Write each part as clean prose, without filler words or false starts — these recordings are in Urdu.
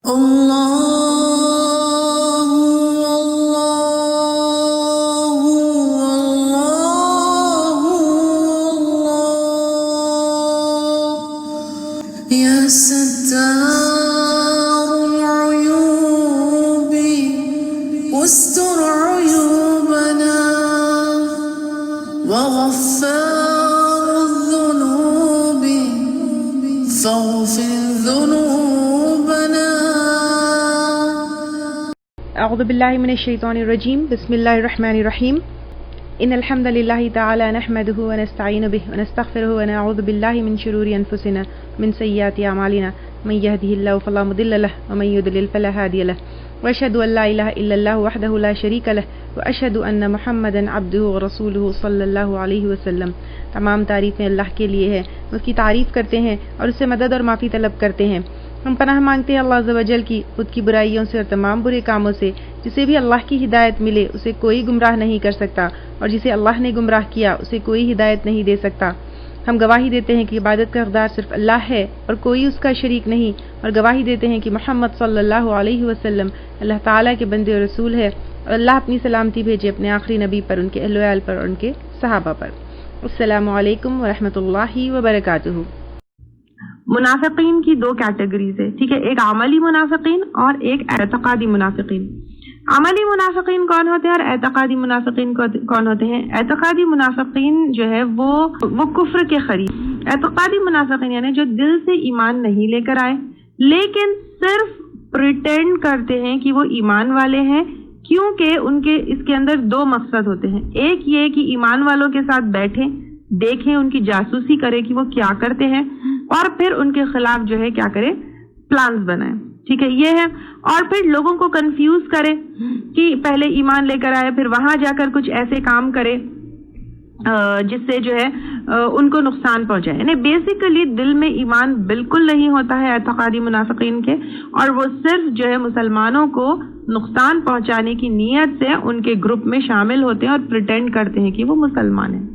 اللہ اللہ اللہ یا ستار العیوب واستر عیوبنا وغفار الذنوب فاغفر ذنوبنا. اعوذ باللہ من الشیطان الرجیم. بسم اللہ الرحمن الرحیم. ان الحمد للہ تعالی نحمده ونستعین به ونستغفره ونعوذ باللہ من شرور انفسنا من سیئات اعمالنا من یهده اللہ فلا مضل له ومن یضلل فلا هادی له واشهد ان لا الہ الا اللہ وحده لا شریک له واشهد ان محمدا عبده ورسوله صلی اللہ علیہ وسلم. تمام تعریفیں اللہ کے لیے ہے، اس کی تعریف کرتے ہیں اور اس سے مدد اور معافی طلب کرتے ہیں. ہم پناہ مانگتے ہیں اللہ عز و جل کی خود کی برائیوں سے اور تمام برے کاموں سے. جسے بھی اللہ کی ہدایت ملے اسے کوئی گمراہ نہیں کر سکتا، اور جسے اللہ نے گمراہ کیا اسے کوئی ہدایت نہیں دے سکتا. ہم گواہی دیتے ہیں کہ عبادت کا حقدار صرف اللہ ہے اور کوئی اس کا شریک نہیں، اور گواہی دیتے ہیں کہ محمد صلی اللہ علیہ وسلم اللہ تعالیٰ کے بندے اور رسول ہے، اور اللہ اپنی سلامتی بھیجے اپنے آخری نبی پر، ان کے اہل و عیال پر اور ان کے صحابہ پر. السلام علیکم ورحمۃ اللہ وبرکاتہ. منافقین کی دو کیٹیگریز ہے، ٹھیک ہے، ایک عملی منافقین اور ایک اعتقادی منافقین. عملی منافقین کون ہوتے ہیں اور اعتقادی منافقین کون ہوتے ہیں؟ اعتقادی منافقین جو ہے وہ کفر کے قریب. اعتقادی منافقین یعنی جو دل سے ایمان نہیں لے کر آئے لیکن صرف پریٹینڈ کرتے ہیں کہ وہ ایمان والے ہیں، کیونکہ ان کے اس کے اندر دو مقصد ہوتے ہیں. ایک یہ کہ ایمان والوں کے ساتھ بیٹھیں، دیکھیں، ان کی جاسوسی کرے کہ وہ کیا کرتے ہیں، اور پھر ان کے خلاف جو ہے کیا کرے، پلانز بنائے. ٹھیک ہے، یہ ہے. اور پھر لوگوں کو کنفیوز کرے کہ پہلے ایمان لے کر آئے پھر وہاں جا کر کچھ ایسے کام کرے جس سے جو ہے ان کو نقصان پہنچائے. یعنی بیسیکلی دل میں ایمان بالکل نہیں ہوتا ہے اعتقادی منافقین کے، اور وہ صرف جو ہے مسلمانوں کو نقصان پہنچانے کی نیت سے ان کے گروپ میں شامل ہوتے ہیں اور پریٹینڈ کرتے ہیں کہ وہ مسلمان ہیں.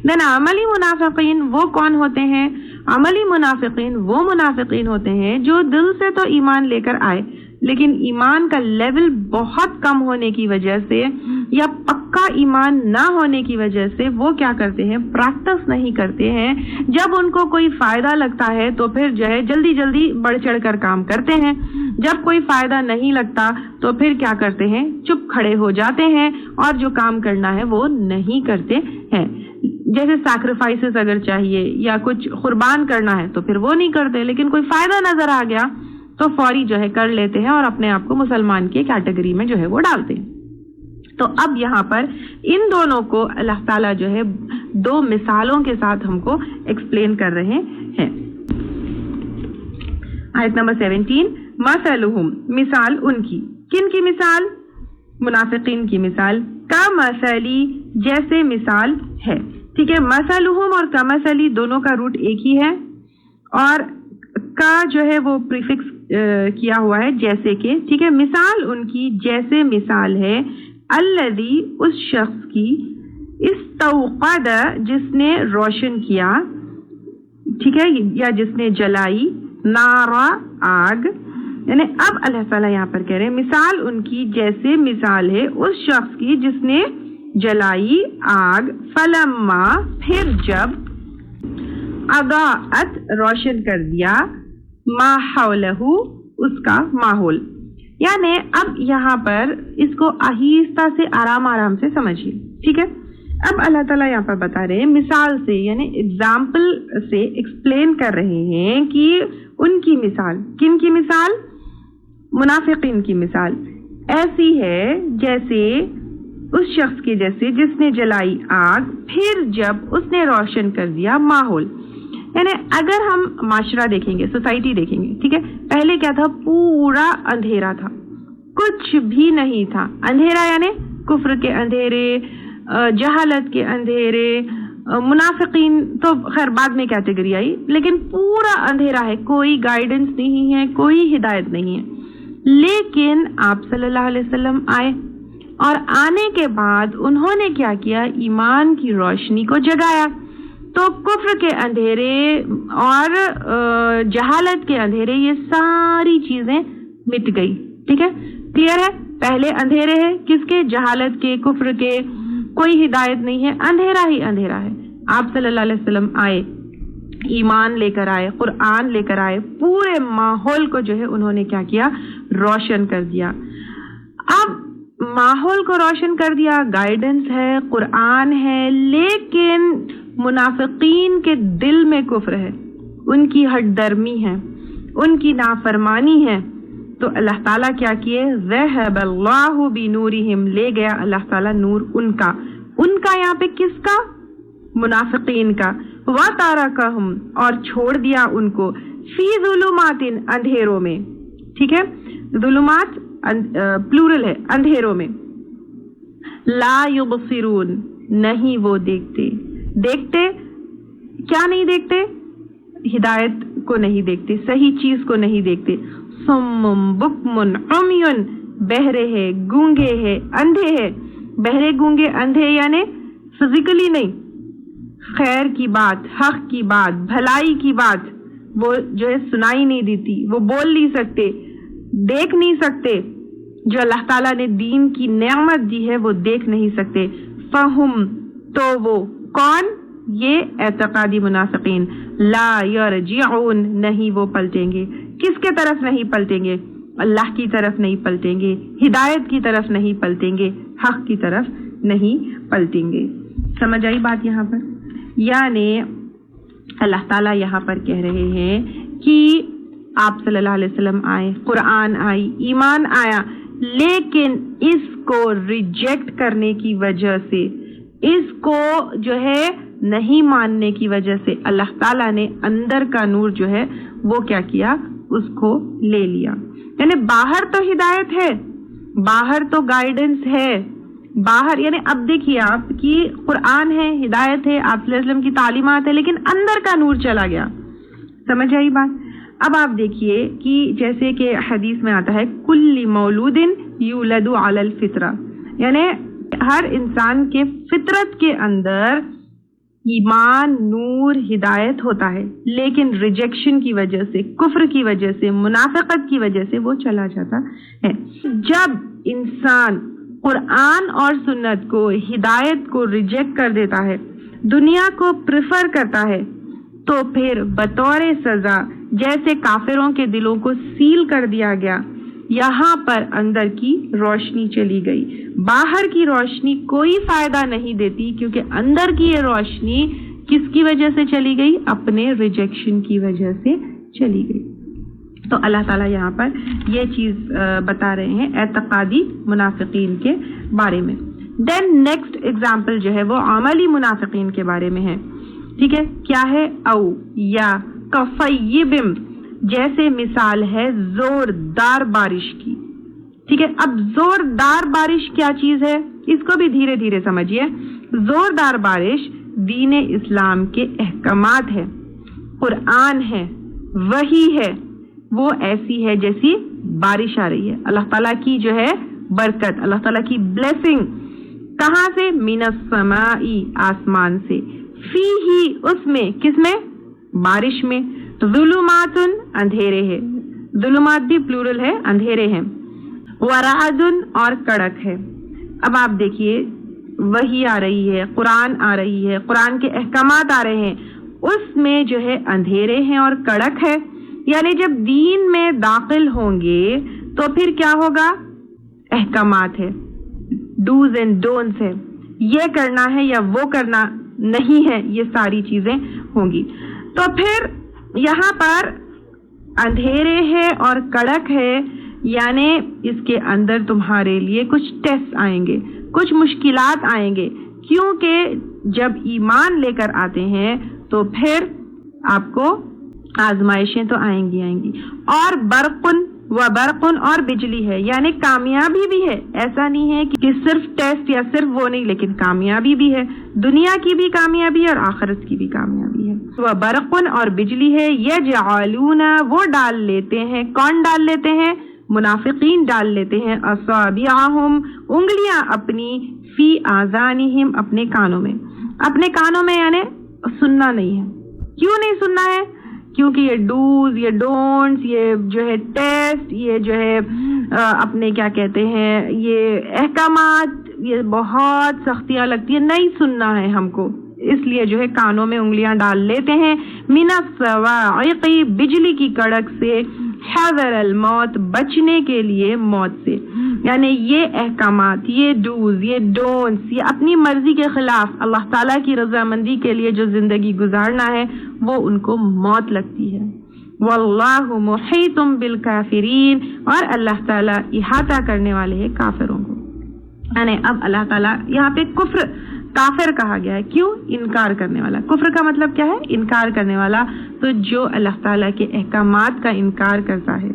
دین عملی منافقین وہ کون ہوتے ہیں؟ عملی منافقین وہ منافقین ہوتے ہیں جو دل سے تو ایمان لے کر آئے لیکن ایمان کا لیول بہت کم ہونے کی وجہ سے یا پکا ایمان نہ ہونے کی وجہ سے وہ کیا کرتے ہیں، پریکٹس نہیں کرتے ہیں. جب ان کو کوئی فائدہ لگتا ہے تو پھر جو ہے جلدی جلدی بڑھ چڑھ کر کام کرتے ہیں، جب کوئی فائدہ نہیں لگتا تو پھر کیا کرتے ہیں، چپ کھڑے ہو جاتے ہیں اور جو کام کرنا ہے وہ نہیں کرتے ہیں. جیسے سیکریفائسز اگر چاہیے یا کچھ قربان کرنا ہے تو پھر وہ نہیں کرتے، لیکن کوئی فائدہ نظر آ گیا تو فوری جو ہے کر لیتے ہیں اور اپنے آپ کو مسلمان کی کیٹیگری میں جو ہے وہ ڈالتے ہیں. تو اب یہاں پر ان دونوں کو اللہ تعالیٰ جو ہے دو مثالوں کے ساتھ ہم کو ایکسپلین کر رہے ہیں. آیت نمبر 17. مثلہم، مثال ان کی. کن کی مثال؟ منافقین کی مثال. کا مثلی، جیسے مثال ہے. ٹھیک ہے، مثلہم اور کا مثلی دونوں کا روٹ ایک ہی ہے، اور کا جو ہے وہ پریفکس کیا ہوا ہے جیسے کہ. ٹھیک ہے، مثال ان کی جیسے مثال ہے الذی، اس شخص کی، استوقد، جس نے روشن کیا، ٹھیک ہے، یا جس نے جلائی، نارا، آگ. یعنی اب اللہ تعالیٰ یہاں پر کہہ رہے ہیں مثال ان کی جیسے مثال ہے اس شخص کی جس نے جلائی آگ، فلما، پھر جب، اضاءت، روشن کر دیا، ما حولہ، اس کا ماحول. یعنی اب یہاں پر اس کو آہستہ سے آرام آرام سے سمجھیے. ٹھیک ہے، اب اللہ تعالیٰ یہاں پر بتا رہے ہیں مثال سے، یعنی اگزامپل سے ایکسپلین کر رہے ہیں کہ ان کی مثال. کن کی مثال؟ منافقین کی مثال ایسی ہے جیسے اس شخص کے جیسے جس نے جلائی آگ، پھر جب اس نے روشن کر دیا ماحول. یعنی اگر ہم معاشرہ دیکھیں گے، سوسائٹی دیکھیں گے، ٹھیک ہے، پہلے کیا تھا، پورا اندھیرا تھا، کچھ بھی نہیں تھا. اندھیرا یعنی کفر کے اندھیرے، جہالت کے اندھیرے. منافقین تو خیر بعد میں کیٹیگری آئی، لیکن پورا اندھیرا ہے، کوئی گائیڈنس نہیں ہے، کوئی ہدایت نہیں ہے. لیکن آپ صلی اللہ علیہ وسلم آئے، اور آنے کے بعد انہوں نے کیا کیا، ایمان کی روشنی کو جگایا. تو کفر کے اندھیرے اور جہالت کے اندھیرے، یہ ساری چیزیں مٹ گئی. ٹھیک ہے, کلیئر ہے. پہلے اندھیرے ہے, کس کے؟ جہالت کے, کفر کے, کوئی ہدایت نہیں ہے, اندھیرا ہی اندھیرا ہے. آپ صلی اللہ علیہ وسلم آئے, ایمان لے کر آئے, قرآن لے کر آئے, پورے ماحول کو جو ہے انہوں نے کیا کیا؟ روشن کر دیا. اب ماحول کو روشن کر دیا, گائیڈنس ہے, قرآن ہے, لیکن منافقین کے دل میں کفر ہے, ان کی ہٹ درمی ہے, ان کی نافرمانی ہے. تو اللہ تعالیٰ کیا کیے؟ ذہب اللہ بنورہم, لے گیا اللہ تعالیٰ نور ان کا. ان کا یہاں پہ کس کا؟ منافقین کا. وَتَرَكَهُمْ, اور چھوڑ دیا ان کو, فی ظلمات, اندھیروں میں. ٹھیک ہے, ظلمات پلورل ہے, اندھیروں میں. لا یبصرون, نہیں وہ دیکھتے. دیکھتے کیا نہیں دیکھتے؟ ہدایت کو نہیں دیکھتے, صحیح چیز کو نہیں دیکھتے. صم بکم عمی, بہرے ہے, گونگے ہے, اندھے ہے. بہرے گونگے اندھے یعنی فزیکلی نہیں, خیر کی بات, حق کی بات, بھلائی کی بات وہ جو ہے سنائی نہیں دیتی, وہ بول نہیں سکتے, دیکھ نہیں سکتے. جو اللہ تعالیٰ نے دین کی نعمت دی ہے وہ دیکھ نہیں سکتے. فہم, تو وہ کون؟ یہ اعتقادی منافقین. لا یرجعون, نہیں وہ پلٹیں گے. کس کے طرف نہیں پلٹیں گے؟ اللہ کی طرف نہیں پلٹیں گے, ہدایت کی طرف نہیں پلٹیں گے, حق کی طرف نہیں پلٹیں گے. سمجھ آئی بات یہاں پر؟ یعنی اللہ تعالیٰ یہاں پر کہہ رہے ہیں کہ آپ صلی اللہ علیہ وسلم آئے, قرآن آئی, ایمان آیا, لیکن اس کو ریجیکٹ کرنے کی وجہ سے, اس کو جو ہے نہیں ماننے کی وجہ سے اللہ تعالیٰ نے اندر کا نور جو ہے وہ کیا کیا؟ اس کو لے لیا. یعنی باہر تو ہدایت ہے, باہر تو گائیڈنس ہے, باہر یعنی اب دیکھیے آپ کی قرآن ہے, ہدایت ہے, آپ صلی اللہ علیہ وسلم کی تعلیمات ہے, لیکن اندر کا نور چلا گیا. سمجھ آئی بات؟ اب آپ دیکھیے کہ جیسے کہ حدیث میں آتا ہے کل مولود یولد علی الفطرہ, یعنی ہر انسان کے فطرت کے اندر ایمان, نور, ہدایت ہوتا ہے, لیکن ریجیکشن کی وجہ سے, کفر کی وجہ سے, منافقت کی وجہ سے وہ چلا جاتا ہے. جب انسان قرآن اور سنت کو, ہدایت کو ریجیکٹ کر دیتا ہے, دنیا کو پریفر کرتا ہے, تو پھر بطور سزا جیسے کافروں کے دلوں کو سیل کر دیا گیا, یہاں پر اندر کی روشنی چلی گئی. باہر کی روشنی کوئی فائدہ نہیں دیتی, کیونکہ اندر کی یہ روشنی کس کی وجہ سے چلی گئی؟ اپنے ریجیکشن کی وجہ سے چلی گئی. تو اللہ تعالیٰ یہاں پر یہ چیز بتا رہے ہیں اعتقادی منافقین کے بارے میں. دین نیکسٹ ایگزامپل جو ہے وہ عملی منافقین کے بارے میں ہے. ٹھیک ہے, کیا ہے؟ او یا کفیبم, جیسے مثال ہے زوردار بارش کی. ٹھیک ہے, اب زوردار بارش کیا چیز ہے اس کو بھی دھیرے دھیرے سمجھیے. زوردار بارش دین اسلام کے احکامات ہے, قرآن ہے, وحی ہے, وہ ایسی ہے جیسی بارش آ رہی ہے. اللہ تعالیٰ کی جو ہے برکت, اللہ تعالیٰ کی بلیسنگ کہاں سے؟ من السماء, آسمان سے, فی ہی, اس میں, کس میں؟ بارش میں. ظلمات, اندھیرے ہے, ظلمات بھی پلورل ہے, اندھیرے ہیں. ورعد, اور کڑک ہے. اب آپ دیکھیے وحی آ رہی ہے, قرآن آ رہی ہے, قرآن کے احکامات آ رہے ہیں, اس میں جو ہے اندھیرے ہیں اور کڑک ہے. یعنی جب دین میں داخل ہوں گے تو پھر کیا ہوگا؟ احکامات ہے, ڈوز اینڈ ڈونٹس ہے, یہ کرنا ہے یا وہ کرنا نہیں ہے, یہ ساری چیزیں ہوں گی. تو پھر یہاں پر اندھیرے ہے اور کڑک ہے, یعنی اس کے اندر تمہارے لیے کچھ ٹیسٹ آئیں گے, کچھ مشکلات آئیں گے, کیونکہ جب ایمان لے کر آتے ہیں تو پھر آپ کو آزمائشیں تو آئیں گی. اور برقن و برقن, اور بجلی ہے, یعنی کامیابی بھی ہے. ایسا نہیں ہے کہ صرف ٹیسٹ یا صرف وہ نہیں, لیکن کامیابی بھی ہے, دنیا کی بھی کامیابی ہے اور آخرت کی بھی کامیابی ہے. وہ برقن, اور بجلی ہے. یجعلون, وہ ڈال لیتے ہیں. کون ڈال لیتے ہیں؟ منافقین ڈال لیتے ہیں. اصابعہم, انگلیاں اپنی, فی آذانہم, اپنے کانوں میں. اپنے کانوں میں یعنی سننا نہیں ہے. کیوں نہیں سننا ہے؟ کیونکہ یہ ڈوز، یہ ڈونٹس، یہ جو ہے ٹیسٹ، یہ جو ہے اپنے کیا کہتے ہیں یہ احکامات، یہ بہت سختیاں لگتی ہیں، نہیں سننا ہے ہم کو، اس لیے جو ہے کانوں میں انگلیاں ڈال لیتے ہیں۔ من الصواعق، بجلی کی کڑک سے، حذر الموت، بچنے کے لیے موت سے، یعنی یہ احکامات، یہ ڈوز، یہ ڈونٹس، یہ اپنی مرضی کے خلاف اللہ تعالیٰ کی رضامندی کے لیے جو زندگی گزارنا ہے وہ ان کو موت لگتی ہے۔ واللہ محیط بالکافرین، اور اللہ تعالیٰ احاطہ کرنے والے ہیں کافروں کو۔ یعنی اب اللہ تعالیٰ یہاں پہ کفر، کافر کہا گیا ہے، کیوں؟ انکار کرنے والا۔ کفر کا مطلب کیا ہے؟ انکار کرنے والا، تو جو اللہ تعالیٰ کے احکامات کا انکار کرتا ہے،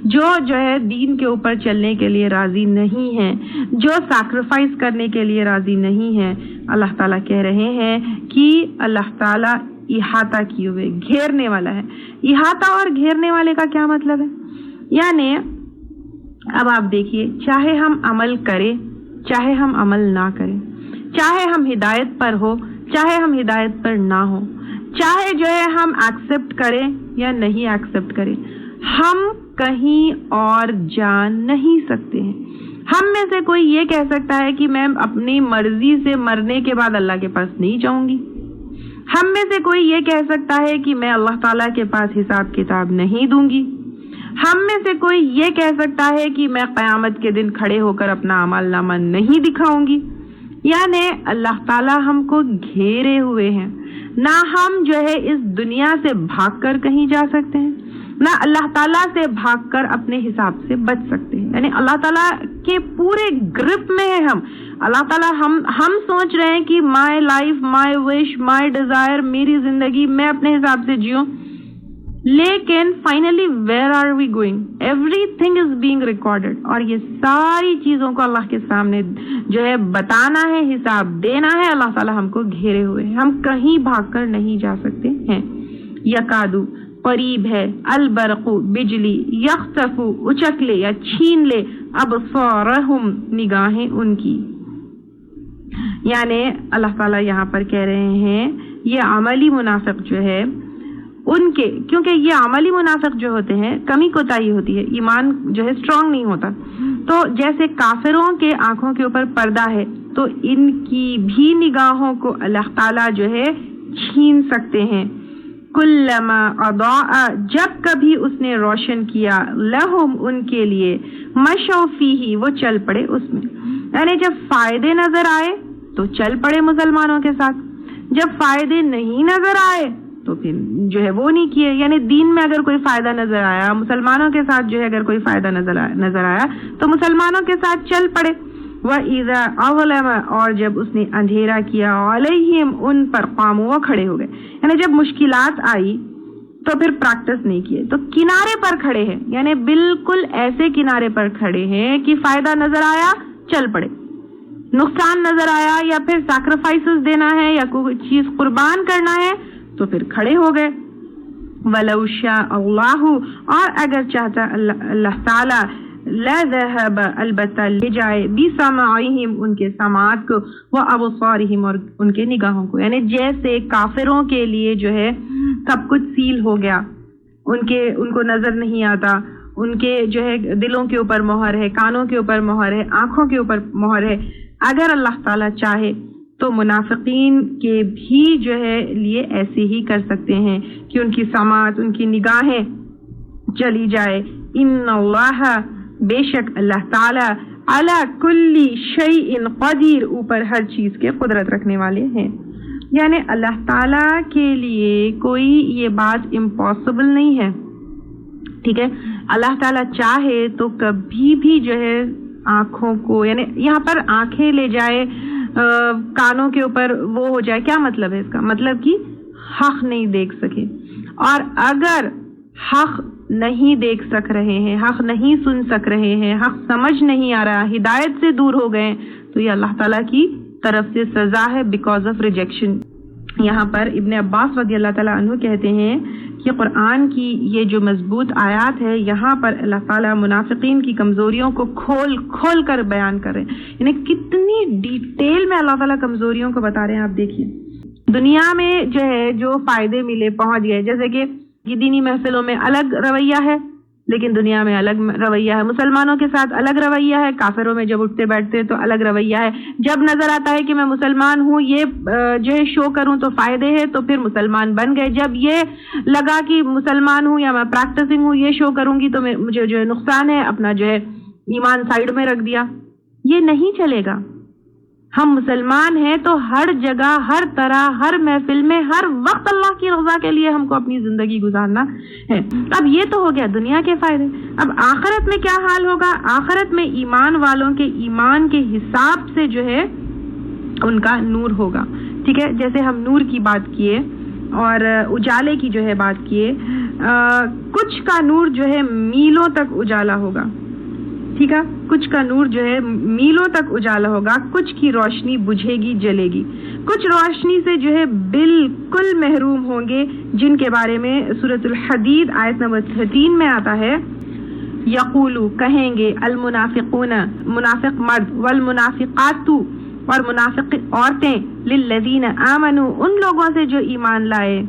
جو ہے دین کے اوپر چلنے کے لیے راضی نہیں ہے، جو سیکریفائس کرنے کے لیے راضی نہیں ہے، اللہ تعالیٰ کہہ رہے ہیں کہ اللہ تعالیٰ احاطہ کیے ہوئے، گھیرنے والا ہے۔ احاطہ اور گھیرنے والے کا کیا مطلب ہے؟ یعنی اب آپ دیکھیے، چاہے ہم عمل کریں، چاہے ہم عمل نہ کریں، چاہے ہم ہدایت پر ہو، چاہے ہم ہدایت پر نہ ہو، چاہے جو ہے ہم ایکسپٹ کریں یا نہیں ایکسپٹ کریں، ہم کہیں اور جا نہیں سکتے ہیں۔ ہم میں سے کوئی یہ کہہ سکتا ہے کہ میں اپنی مرضی سے مرنے کے بعد اللہ کے پاس نہیں جاؤں گی؟ ہم میں سے کوئی یہ کہہ سکتا ہے کہ میں اللہ تعالیٰ کے پاس حساب کتاب نہیں دوں گی؟ ہم میں سے کوئی یہ کہہ سکتا ہے کہ میں قیامت کے دن کھڑے ہو کر اپنا اعمال نامہ نہیں دکھاؤں گی؟ یعنی اللہ تعالیٰ ہم کو گھیرے ہوئے ہیں، نہ ہم جو ہے اس دنیا سے بھاگ کر کہیں جا سکتے ہیں، نہ اللہ تعالیٰ سے بھاگ کر اپنے حساب سے بچ سکتے ہیں۔ یعنی اللہ تعالیٰ کے پورے گرپ میں ہے ہم۔ اللہ تعالیٰ ہم سوچ رہے ہیں کہ my life, my wish, my desire, میری زندگی، میں اپنے حساب سے جیوں، لیکن finally where are we going? Everything is being recorded, اور یہ ساری چیزوں کو اللہ کے سامنے جو ہے بتانا ہے، حساب دینا ہے۔ اللہ تعالیٰ ہم کو گھیرے ہوئے ہیں، ہم کہیں بھاگ کر نہیں جا سکتے ہیں۔ یکادو، قریب ہے، البرق، بجلی، یخطف، اچک لے یا چھین لے، ابصارہم، نگاہیں ان کی۔ یعنی اللہ تعالیٰ یہاں پر کہہ رہے ہیں یہ عملی منافق جو ہے ان کے، کیونکہ یہ عملی منافق جو ہوتے ہیں کمی کوتاہی ہوتی ہے، ایمان جو ہے اسٹرانگ نہیں ہوتا، تو جیسے کافروں کے آنکھوں کے اوپر پردہ ہے تو ان کی بھی نگاہوں کو اللہ تعالیٰ جو ہے چھین سکتے ہیں۔ کلما اضاء، جب کبھی اس نے روشن کیا، لہم، ان کے لیے، مشوا فیہ، وہ چل پڑے اس میں۔ یعنی جب فائدے نظر آئے تو چل پڑے مسلمانوں کے ساتھ، جب فائدے نہیں نظر آئے تو پھر جو ہے وہ نہیں کیے۔ یعنی دین میں اگر کوئی فائدہ نظر آیا، مسلمانوں کے ساتھ جو ہے اگر کوئی فائدہ نظر آیا تو مسلمانوں کے ساتھ چل پڑے۔ وَإِذَا أَظْلَمَ، اور جب اس نے اندھیرا کیا، عَلَيْهِمْ، ان پر، قاموا، وہ کھڑے ہو گئے۔ یعنی جب مشکلات آئی تو پھر پریکٹس نہیں کیے، تو کنارے پر کھڑے ہیں، یعنی بالکل ایسے کنارے پر کھڑے ہیں کہ فائدہ نظر آیا چل پڑے، نقصان نظر آیا یا پھر سیکریفائسز دینا ہے یا کوئی چیز قربان کرنا ہے تو پھر کھڑے ہو گئے۔ وَلَوْ شَاءَ اللَّهُ، اور اگر چاہتا اللہ تعالیٰ، لَذَهَبَ، البتہ لے جائے، بِسَمْعِهِمْ، ان کے سماعت کو، وَأَبْصَارِهِمْ، اور ان کے نگاہوں کو۔ یعنی جیسے کافروں کے لیے جو ہے سب کچھ سیل ہو گیا، ان کو نظر نہیں آتا، ان کے جو ہے دلوں کے اوپر مہر ہے، کانوں کے اوپر مہر ہے، آنکھوں کے اوپر مہر ہے۔ اگر اللہ تعالیٰ چاہے تو منافقین کے بھی جو ہے لیے ایسے ہی کر سکتے ہیں کہ ان کی سماعت، ان کی نگاہیں چلی جائے۔ ان اللہ، بے شک اللہ تعالیٰ، علی کل شیء قدیر، اوپر ہر چیز کے قدرت رکھنے والے ہیں۔ یعنی اللہ تعالیٰ کے لیے کوئی یہ بات امپاسبل نہیں ہے، ٹھیک ہے؟ اللہ تعالیٰ چاہے تو کبھی بھی جو ہے آنکھوں کو، یعنی یہاں پر آنکھیں لے جائے، کانوں کے اوپر وہ ہو جائے، کیا مطلب ہے اس کا؟ مطلب کہ حق نہیں دیکھ سکے، اور اگر حق نہیں دیکھ سک رہے ہیں، حق نہیں سن سک رہے ہیں، حق سمجھ نہیں آ رہا، ہدایت سے دور ہو گئے، تو یہ اللہ تعالیٰ کی طرف سے سزا ہے بیکاز آف ریجیکشن۔ یہاں پر ابن عباس رضی اللہ تعالیٰ عنہ کہتے ہیں کہ قرآن کی یہ جو مضبوط آیات ہے، یہاں پر اللہ تعالیٰ منافقین کی کمزوریوں کو کھول کھول کر بیان کر رہے ہیں، یعنی کتنی ڈیٹیل میں اللہ تعالیٰ کمزوریوں کو بتا رہے ہیں۔ آپ دیکھیے دنیا میں جو ہے جو فائدے ملے، پہنچ گئے، جیسے کہ یہ دینی محفلوں میں الگ رویہ ہے لیکن دنیا میں الگ رویہ ہے، مسلمانوں کے ساتھ الگ رویہ ہے، کافروں میں جب اٹھتے بیٹھتے تو الگ رویہ ہے، جب نظر آتا ہے کہ میں مسلمان ہوں یہ جو ہے شو کروں تو فائدے ہے تو پھر مسلمان بن گئے، جب یہ لگا کہ مسلمان ہوں یا میں پریکٹسنگ ہوں یہ شو کروں گی تو مجھے جو ہے نقصان ہے، اپنا جو ہے ایمان سائیڈ میں رکھ دیا۔ یہ نہیں چلے گا۔ ہم مسلمان ہیں تو ہر جگہ، ہر طرح، ہر محفل میں، ہر وقت اللہ کی رضا کے لیے ہم کو اپنی زندگی گزارنا ہے۔ اب یہ تو ہو گیا دنیا کے فائدے، اب آخرت میں کیا حال ہوگا؟ آخرت میں ایمان والوں کے ایمان کے حساب سے جو ہے ان کا نور ہوگا، ٹھیک ہے؟ جیسے ہم نور کی بات کیے اور اجالے کی جو ہے بات کیے، کچھ کا نور جو ہے میلوں تک اجالا ہوگا، ٹھیک ہے؟ کچھ کا نور جو ہے میلوں تک اجالا ہوگا، کچھ کی روشنی بجھے گی، جلے گی، کچھ روشنی سے جو ہے بالکل محروم ہوں گے، جن کے بارے میں سورۃ الحدید آیت نمبر 13 میں آتا ہے، یقولو کہیں گے المنافقون منافق مرد والمنافقات اور منافق عورتیں للذین آمنوا ان لوگوں سے جو ایمان لائے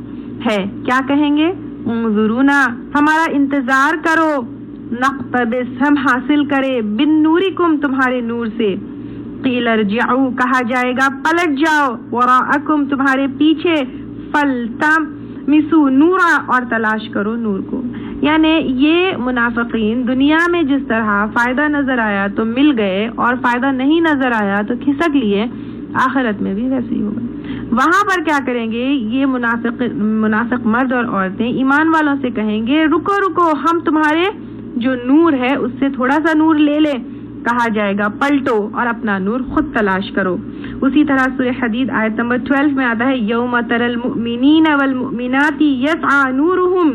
ہے، کیا کہیں گے؟ انظرونا ہمارا انتظار کرو، نقتبس ہم حاصل کرے، بن نورکم تمہارے نور سے، قیل ارجعوا کہا جائے گا پلٹ جاؤ، وراءکم تمہارے پیچھے، فالتمسوا نورا اور تلاش کرو نور کو۔ یعنی یہ منافقین دنیا میں جس طرح فائدہ نظر آیا تو مل گئے اور فائدہ نہیں نظر آیا تو کھسک لیے، آخرت میں بھی ویسے ہی ہوگا۔ وہاں پر کیا کریں گے؟ یہ منافق مرد اور عورتیں ایمان والوں سے کہیں گے رکو رکو، ہم تمہارے جو نور ہے اس سے تھوڑا سا نور لے لیں، کہا جائے گا پلٹو اور اپنا نور خود تلاش کرو۔ اسی طرح سورہ حدید آیت نمبر 12 میں آتا ہے، یوم تری المؤمنین والمؤمنات یسعی نورہم،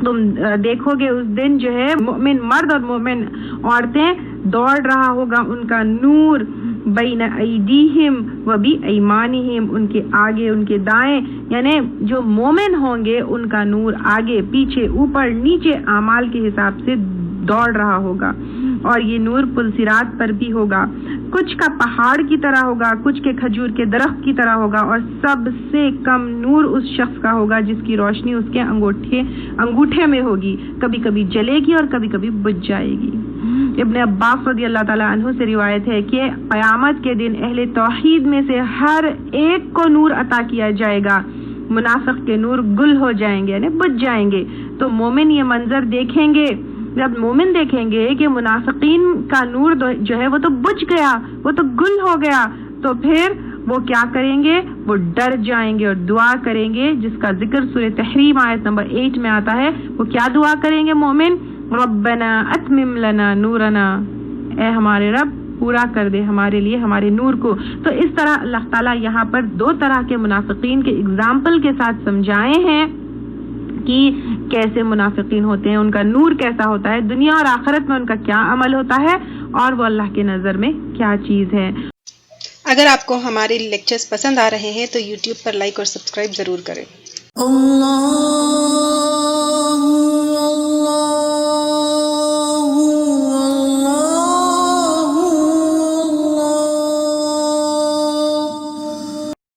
تم دیکھو گے اس دن جو ہے مومن مرد اور مومن عورتیں دوڑ رہا ہوگا ان کا نور، بین ایدیہم و بی ایمانہم، ان کے آگے ان کے دائیں، یعنی جو مومن ہوں گے ان کا نور آگے پیچھے اوپر نیچے اعمال کے حساب سے دوڑ رہا ہوگا، اور یہ نور پل صراط پر بھی ہوگا، کچھ کا پہاڑ کی طرح ہوگا، کچھ کے کھجور کے درخت کی طرح ہوگا، اور سب سے کم نور اس شخص کا ہوگا جس کی روشنی اس کے انگوٹھے میں ہوگی، کبھی کبھی جلے گی اور کبھی کبھی بجھ جائے گی۔ ابن عباس رضی اللہ تعالیٰ عنہ سے روایت ہے کہ قیامت کے دن اہل توحید میں سے ہر ایک کو نور عطا کیا جائے گا، منافق کے نور گل ہو جائیں گے یعنی بجھ جائیں گے۔ تو مومن یہ منظر دیکھیں گے، جب مومن دیکھیں گے کہ منافقین کا نور جو ہے وہ تو بجھ گیا، وہ تو گل ہو گیا، تو پھر وہ کیا کریں گے؟ وہ ڈر جائیں گے اور دعا کریں گے، جس کا ذکر سورہ تحریم آیت نمبر 8 میں آتا ہے۔ وہ کیا دعا کریں گے مومن؟ ربنا اتمم لنا نورنا، اے ہمارے رب پورا کر دے ہمارے لیے ہمارے نور کو۔ تو اس طرح اللہ تعالیٰ یہاں پر دو طرح کے منافقین کے اگزامپل کے ساتھ سمجھائے ہیں کہ کیسے منافقین ہوتے ہیں، ان کا نور کیسا ہوتا ہے، دنیا اور آخرت میں ان کا کیا عمل ہوتا ہے، اور وہ اللہ کے نظر میں کیا چیز ہے۔ اگر آپ کو ہمارے لیکچرز پسند آ رہے ہیں تو یوٹیوب پر لائک اور سبسکرائب ضرور کریں۔ اللہ